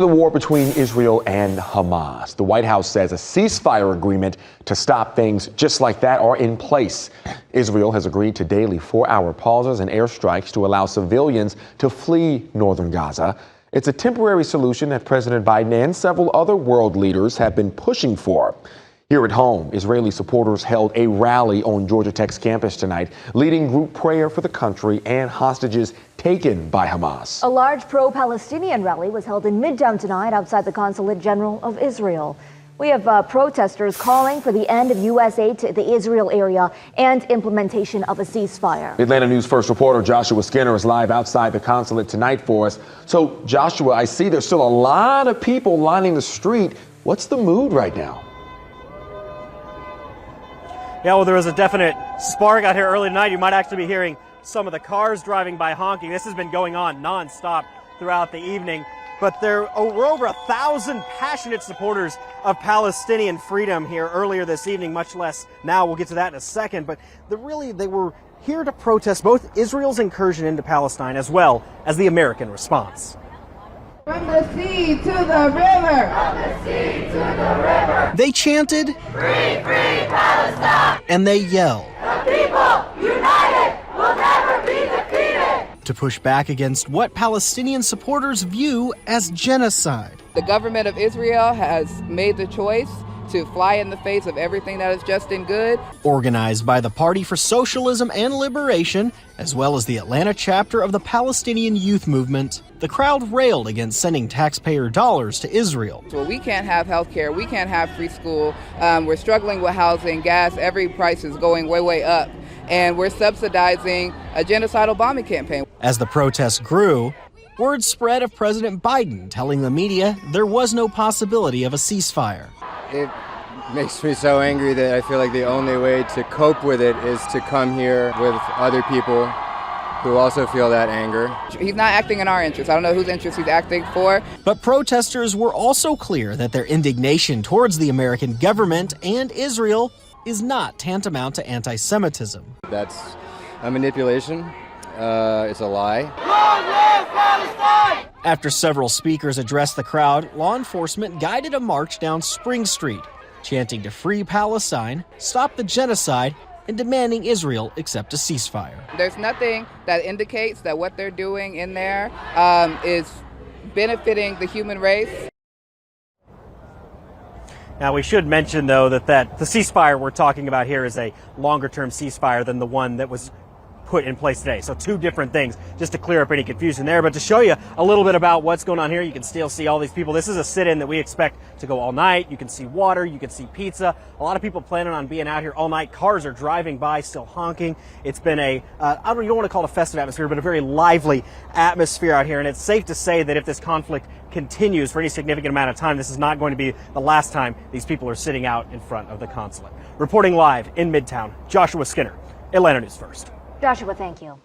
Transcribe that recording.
The war between Israel and Hamas. The White House says a ceasefire agreement to stop things just like that are in place. Israel has agreed to daily 4-hour pauses and airstrikes to allow civilians to flee northern Gaza. It's a temporary solution that President Biden and several other world leaders have been pushing for. Here at home, Israeli supporters held a rally on Georgia Tech's campus tonight, leading group prayer for the country and hostages taken by Hamas. A large pro-Palestinian rally was held in Midtown tonight outside the Consulate General of Israel. We have protesters calling for the end of U.S. aid to the Israel area and implementation of a ceasefire. Atlanta News First reporter Joshua Skinner is live outside the consulate tonight for us. So, Joshua, I see there's still a lot of people lining the street. What's the mood right now? Yeah, well, there was a definite spark out here early tonight. You might actually be hearing some of the cars driving by honking. This has been going on nonstop throughout the evening. But there were over 1,000 passionate supporters of Palestinian freedom here earlier this evening, much less now. We'll get to that in a second. But they were here to protest both Israel's incursion into Palestine as well as the American response. From the sea to the river. From the sea to the river. They chanted, Free, free Palestine. And they yelled, The people united will never be defeated. to push back against what Palestinian supporters view as genocide. The government of Israel has made the choice to fly in the face of everything that is just and good. Organized by the Party for Socialism and Liberation, as well as the Atlanta chapter of the Palestinian Youth Movement, the crowd railed against sending taxpayer dollars to Israel. So we can't have health care, we can't have free school, we're struggling with housing, gas, every price is going way, way up, and we're subsidizing a genocidal bombing campaign. As the protests grew, word spread of President Biden telling the media there was no possibility of a ceasefire. It makes me so angry that I feel like the only way to cope with it is to come here with other people who also feel that anger. He's not acting in our interest. I don't know whose interest he's acting for. But protesters were also clear that their indignation towards the American government and Israel is not tantamount to anti-Semitism. That's a manipulation. It's a lie. Long live Palestine! After several speakers addressed the crowd, law enforcement guided a march down Spring Street, chanting to free Palestine, stop the genocide, and demanding Israel accept a ceasefire. There's nothing that indicates that what they're doing in there is benefiting the human race. Now, we should mention, though, that the ceasefire we're talking about here is a longer-term ceasefire than the one that was put in place today. So two different things, just to clear up any confusion there. But to show you a little bit about what's going on here, you can still see all these people. This is a sit-in that we expect to go all night. You can see water, you can see pizza. A lot of people planning on being out here all night. Cars are driving by, still honking. It's been you don't want to call it a festive atmosphere, but a very lively atmosphere out here. And it's safe to say that if this conflict continues for any significant amount of time, this is not going to be the last time these people are sitting out in front of the consulate. Reporting live in Midtown, Joshua Skinner, Atlanta News First. Joshua, thank you.